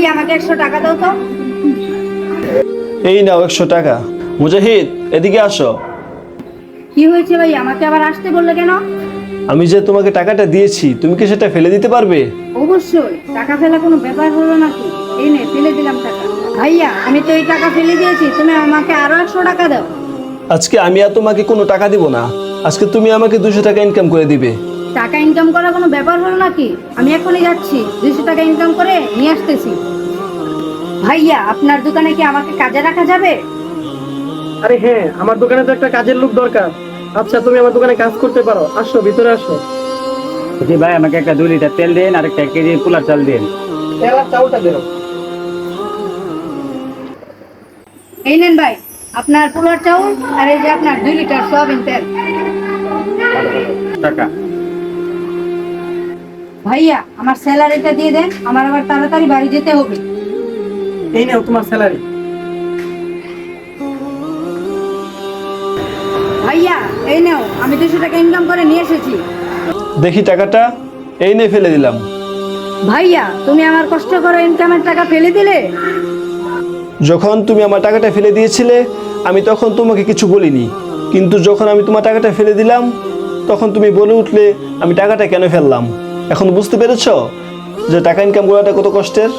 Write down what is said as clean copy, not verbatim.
ভাই আমাকে 100 টাকা দাও তো। এই নাও 100 টাকা। মুজাহিদ, এদিকে আসো। কি হয়েছে ভাই, আমাকে আবার আসতে বললে কেন? আমি যে তোমাকে টাকাটা দিয়েছি, তুমি কি সেটা ফেলে দিতে পারবে? অবশ্যই, টাকা ফেলা কোনো ব্যাপার হলো নাকি? এই নে, ফেলে দিলাম টাকা। ভাইয়া আমি তো এই টাকা ফেলে দিয়েছি, তুমি আমাকে আরো 100 টাকা দাও। আজকে আমি আর তোমাকে কোনো টাকা দিব না। আজকে তুমি আমাকে 200 টাকা ইনকাম করে দিবে। টাকা ইনকাম করা কোনো ব্যাপার হলো নাকি? আমি এখনই যাচ্ছি, 200 টাকা ইনকাম করে নিয়ে আসতেছি। ভাইয়া আপনার দোকানে কি আমাকে কাজে রাখা যাবে? আরে হ্যাঁ, আমার দোকানে তো একটা কাজের লোক দরকার। আচ্ছা, তুমি আমার দোকানে কাজ করতে পারো, আসো ভিতরে আসো। জি ভাই, আমাকে একটা 2 লিটার তেল দিন আর একটা 1 কেজি পোলার চাল দিন। তেল আর চাউলটা দেও। এই নেন ভাই, আপনার পোলার চাউল আর এই যে আপনার 2 লিটার সয়াবিন তেল। টাকা। ভাইয়া আমার স্যালারিটা দিয়ে দেন, আমার আবার তাড়াতাড়ি বাড়ি যেতে হবে। এই নাও তোমার স্যালারি। ভাইয়া এই নাও, আমি 200 টাকা ইনকাম করে নিয়ে এসেছি। দেখি টাকাটা। এই নিয়ে ফেলে দিলাম। ভাইয়া তুমি আমার কষ্ট করে ইনকামের টাকা ফেলে দিলে। যখন তুমি আমার টাকাটা ফেলে দিয়েছিলে, আমি তখন তোমাকে কিছু বলিনি। কিন্তু যখন আমি তোমার টাকাটা ফেলে দিলাম, তখন তুমি বলে উঠলে আমি টাকাটা কেন ফেললাম। এখন বুঝতে পেরেছো যে টাকা ইনকাম করাটা কত কষ্টের?